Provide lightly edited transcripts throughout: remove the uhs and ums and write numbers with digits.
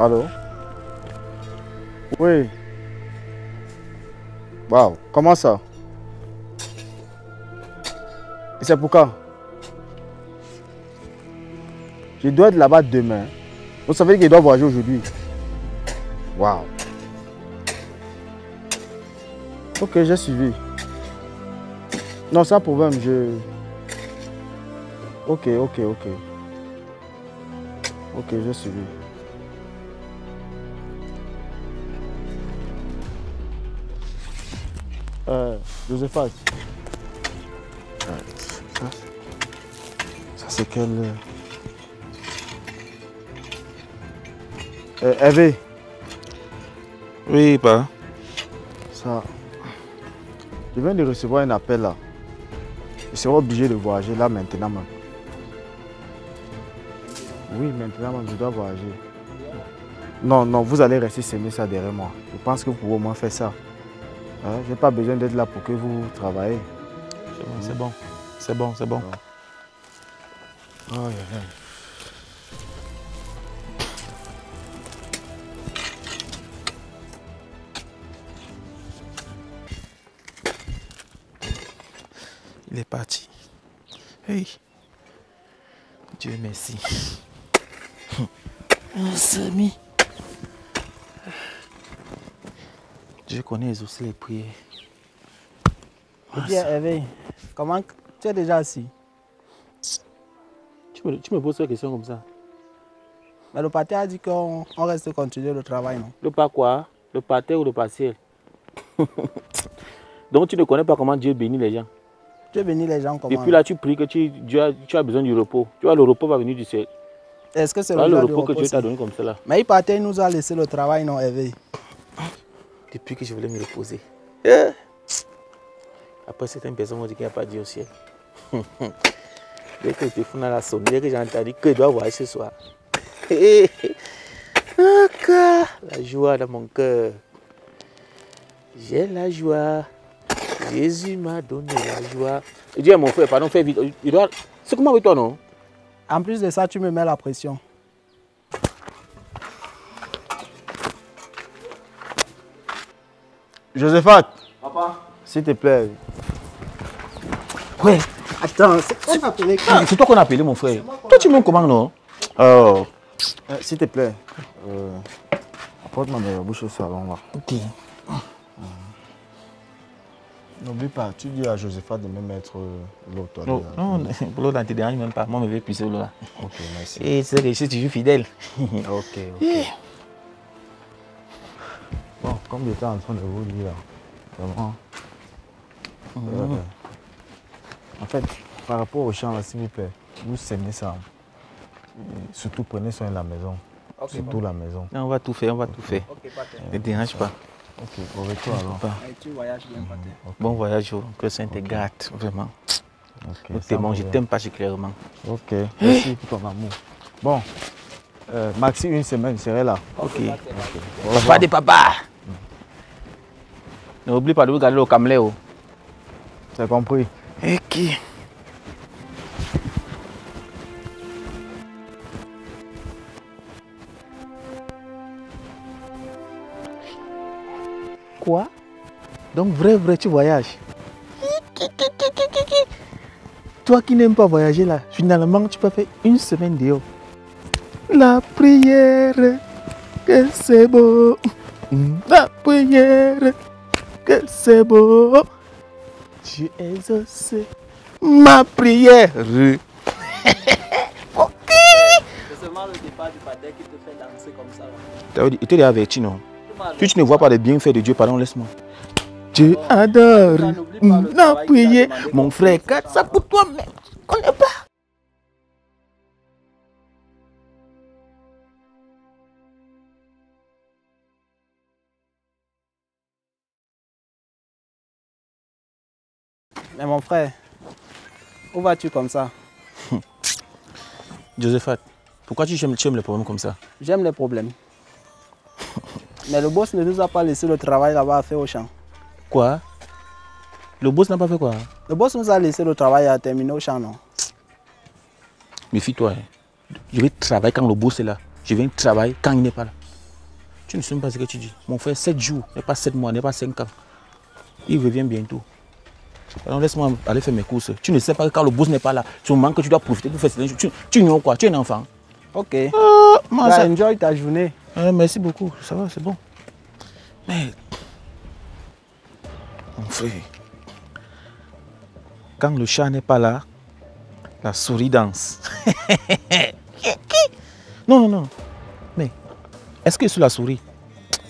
Allô? Oui. Waouh, comment ça? Et c'est pour quand? Je dois être là-bas demain. Vous savez qu'il doit voyager aujourd'hui. Waouh. Ok, j'ai suivi. Non, c'est un problème, Ok. Ok, j'ai suivi. Josephat. Ça c'est quel... Hervé. Oui, pas. Ça... Je viens de recevoir un appel là. Je serai obligé de voyager là maintenant même. Oui, maintenant même, je dois voyager. Non, vous allez rester semer ça derrière moi. Je pense que vous pouvez au moins faire ça. Hein? Je n'ai pas besoin d'être là pour que vous travaillez. C'est bon. Oh, yeah. Il est parti. Hey. Dieu merci. Samy. Dieu connaît aussi les prières. Et bien, Hervé, comment tu es déjà assis? Tu me poses une question comme ça. Mais le pâté a dit qu'on reste continuer le travail, non? Le pas quoi? Le pâté ou le partiel? Donc tu ne connais pas comment Dieu bénit les gens. Dieu bénit les gens comment? Et puis là tu pries que tu as besoin du repos. Tu vois, le repos va venir du ciel. Est-ce que c'est le le repos que Dieu t'a donné comme ça là? Mais il partait, il nous a laissé le travail, non, Hervé? Depuis que je voulais me reposer. Après certaines personnes m'ont dit qu'il n'y a pas Dieu au ciel. Dès que le téléphone a sonné, dès que j'ai entendu que je dois voyager ce soir. La joie dans mon cœur. J'ai la joie. Jésus m'a donné la joie. Je dis à mon frère, pardon, fais vite. C'est comment avec toi, non? En plus de ça, tu me mets la pression. Josephat. Papa. S'il te plaît. Ouais. Attends, c'est toi qu'on a appelé, mon frère. Toi, tu m'aimes comment, non? Oh. S'il te plaît. Apporte-moi mes bouches au salon là. Ok. N'oublie pas, tu dis à Josephat de me mettre l'eau toi. Non, pour l'eau, ne te dérange même pas. Moi, je vais puiser l'eau là. Ok, merci. Et c'est que je suis toujours fidèle. Ok. Bon, comme j'étais en train de vous dire là, vraiment. En fait, par rapport au champ là, s'il vous plaît, vous semez ça. Surtout prenez soin de la maison. Okay, surtout la maison. Non, on va tout faire, Okay, ne te dérange pas. Ok, au retour alors. Tu voyages bien, Pater. Bon voyage, que le Saint te gâte, vraiment. Je t'aime particulièrement. Ok, merci pour ton amour. Bon, maxi une semaine, je serai là. Ok. Papa de papa. N'oublie pas de regarder le caméléo. C'est compris. Ok. Quoi? Donc vrai, tu voyages. Toi qui n'aimes pas voyager là, finalement tu peux faire une semaine dehors. La prière, que c'est beau. La prière, que c'est beau. Tu exaucé ma prière. Ok. C'est seulement le départ du Pater qui te fait danser comme ça. Il te l'a averti, non? Tu ne vois pas les bienfaits de Dieu, pardon, laisse-moi. Dieu adore la prière. Mon frère, garde ça pour toi-même. Tu ne connais pas. Mais mon frère, où vas-tu comme ça? Josephat, pourquoi tu aimes les problèmes comme ça? J'aime les problèmes. Mais le boss ne nous a pas laissé le travail là-bas à faire au champ. Quoi? Le boss n'a pas fait quoi? Le boss nous a laissé le travail à terminer au champ, non? Méfie-toi. Je vais travailler quand le boss est là. Je viens travailler quand il n'est pas là. Tu ne sais même pas ce que tu dis. Mon frère, 7 jours, n'est pas 7 mois, n'est pas 5 ans. Il revient bientôt. Alors laisse-moi aller faire mes courses. Tu ne sais pas que quand le boss n'est pas là, tu manques que tu dois profiter pour faire ces choses. Tu ignores quoi? Tu es un enfant. Ok. Moi, ça... Enjoy ta journée. merci beaucoup. Ça va, c'est bon. Mais... Mon frère, quand le chat n'est pas là, la souris danse. Non, non, non. Mais, est-ce que c'est la souris?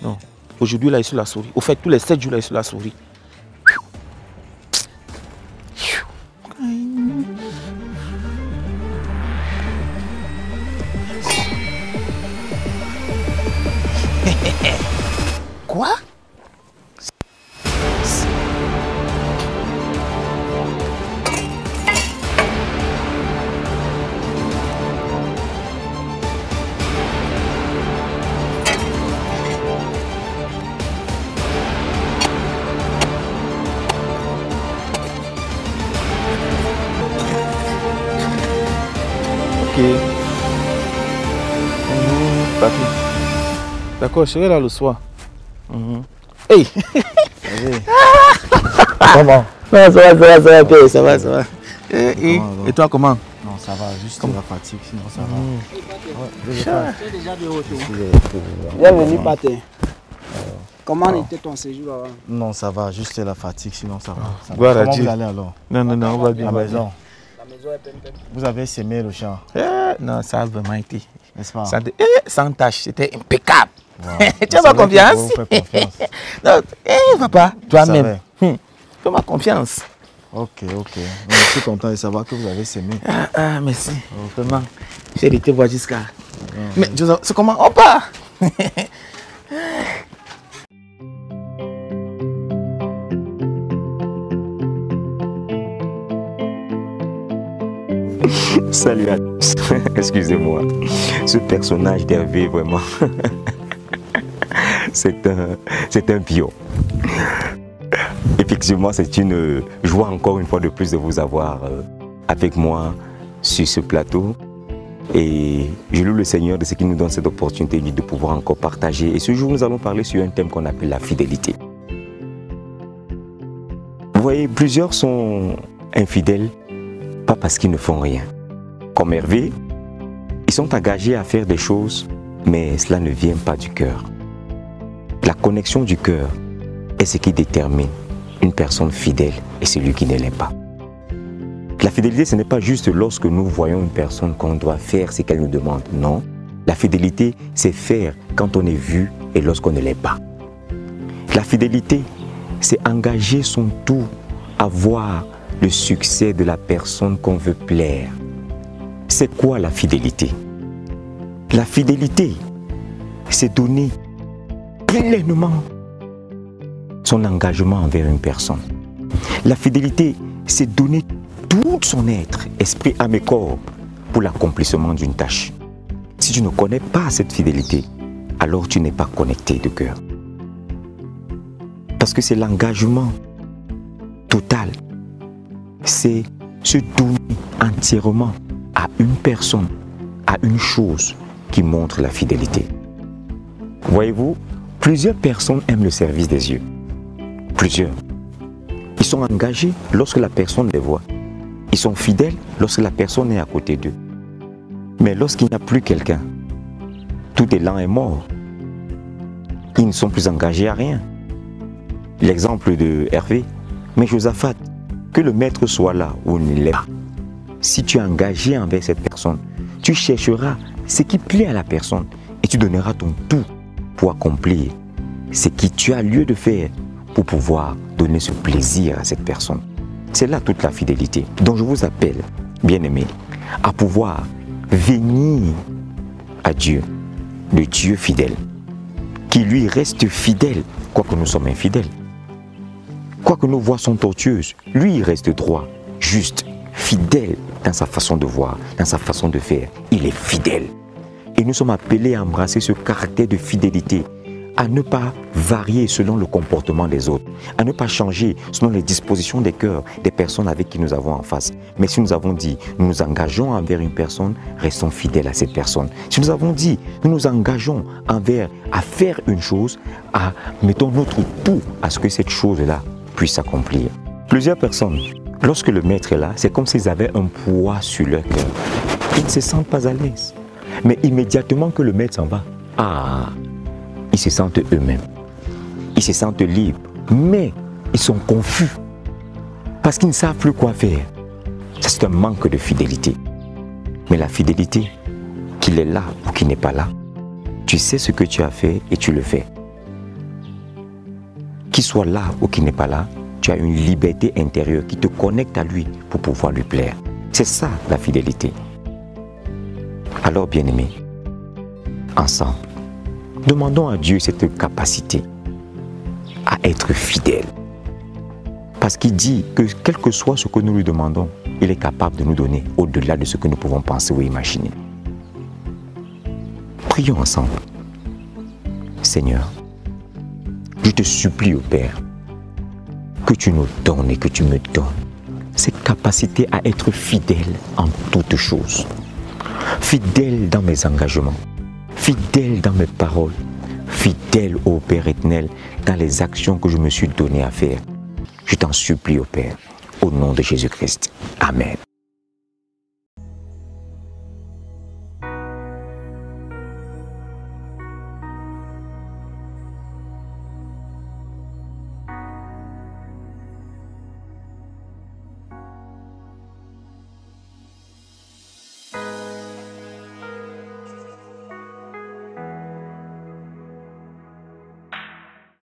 Non. Aujourd'hui, là, il est sur la souris. Au fait, tous les 7 jours, là, il est sur la souris. Quoi? D'accord, je serai là le soir. Hey! Comment? Non, ça va. Et toi, comment? Non, ça va, juste la fatigue, sinon ça va. Tu es déjà de retour. Bienvenue, Pathé. Comment était ton séjour là-bas? Non, ça va, juste la fatigue, sinon ça va. Gloire à Comment Dieu. vous allez alors? Non, on va bien. À la maison. La maison est pleine. Vous avez sémé le champ, Non, ça a vraiment été. n'est-ce pas? Sans tâche, c'était impeccable. Wow. Tu as ma confiance? Vous faites confiance. Non, papa, toi-même. savais. Tu as ma confiance. Ok. Je suis content de savoir que vous avez sémé. Merci. Vraiment. J'ai été voir jusqu'à. Mais c'est comment on part? Salut à tous. Excusez-moi. Ce personnage d'Hervé, vraiment, c'est un pion. Effectivement, c'est une joie encore une fois de plus de vous avoir avec moi sur ce plateau. Et je loue le Seigneur de ce qu'il nous donne cette opportunité de pouvoir encore partager. Et ce jour, nous allons parler sur un thème qu'on appelle la fidélité. Vous voyez, plusieurs sont infidèles, pas parce qu'ils ne font rien. Comme Hervé, ils sont engagés à faire des choses, mais cela ne vient pas du cœur. La connexion du cœur est ce qui détermine une personne fidèle et celui qui ne l'est pas. La fidélité, ce n'est pas juste lorsque nous voyons une personne qu'on doit faire ce qu'elle nous demande. Non, la fidélité, c'est faire quand on est vu et lorsqu'on ne l'est pas. La fidélité, c'est engager son tout à voir le succès de la personne qu'on veut plaire. C'est quoi la fidélité? La fidélité, c'est donner pleinement son engagement envers une personne. La fidélité, c'est donner tout son être, esprit, âme et corps pour l'accomplissement d'une tâche. Si tu ne connais pas cette fidélité, alors tu n'es pas connecté de cœur. Parce que c'est l'engagement total. C'est se donner entièrement à une personne, à une chose qui montre la fidélité. Voyez-vous, plusieurs personnes aiment le service des yeux. Plusieurs. Ils sont engagés lorsque la personne les voit. Ils sont fidèles lorsque la personne est à côté d'eux. Mais lorsqu'il n'y a plus quelqu'un, tout élan est mort. Ils ne sont plus engagés à rien. L'exemple de Hervé, mais Josaphat, que le maître soit là ou ne l'est pas. Si tu es engagé envers cette personne, tu chercheras ce qui plaît à la personne et tu donneras ton tout pour accomplir ce que tu as lieu de faire pour pouvoir donner ce plaisir à cette personne. C'est là toute la fidélité. Donc je vous appelle, bien-aimés, à pouvoir venir à Dieu, le Dieu fidèle, qui lui reste fidèle, quoique nous sommes infidèles. Quoique nos voies sont tortueuses, lui il reste droit, juste, fidèle dans sa façon de voir, dans sa façon de faire. Il est fidèle. Et nous sommes appelés à embrasser ce caractère de fidélité, à ne pas varier selon le comportement des autres, à ne pas changer selon les dispositions des cœurs des personnes avec qui nous avons en face. Mais si nous avons dit, nous nous engageons envers une personne, restons fidèles à cette personne. Si nous avons dit, nous nous engageons à faire une chose, mettons notre tout à ce que cette chose-là puisse s'accomplir. Plusieurs personnes, lorsque le maître est là, c'est comme s'ils avaient un poids sur leur cœur. Ils ne se sentent pas à l'aise. Mais immédiatement que le maître s'en va, ils se sentent eux-mêmes. Ils se sentent libres. Mais ils sont confus. Parce qu'ils ne savent plus quoi faire. Ça, c'est un manque de fidélité. Mais la fidélité, qu'il est là ou qu'il n'est pas là, tu sais ce que tu as fait et tu le fais. Qu'il soit là ou qu'il n'est pas là, tu as une liberté intérieure qui te connecte à lui pour pouvoir lui plaire. C'est ça la fidélité. Alors, bien-aimés, ensemble, demandons à Dieu cette capacité à être fidèle. Parce qu'il dit que quel que soit ce que nous lui demandons, il est capable de nous donner au-delà de ce que nous pouvons penser ou imaginer. Prions ensemble. Seigneur, je te supplie, ô Père, que tu nous donnes et que tu me donnes cette capacité à être fidèle en toutes choses. Fidèle dans mes engagements, fidèle dans mes paroles, fidèle au Père éternel dans les actions que je me suis donné à faire. Je t'en supplie, ô Père, au nom de Jésus-Christ. Amen.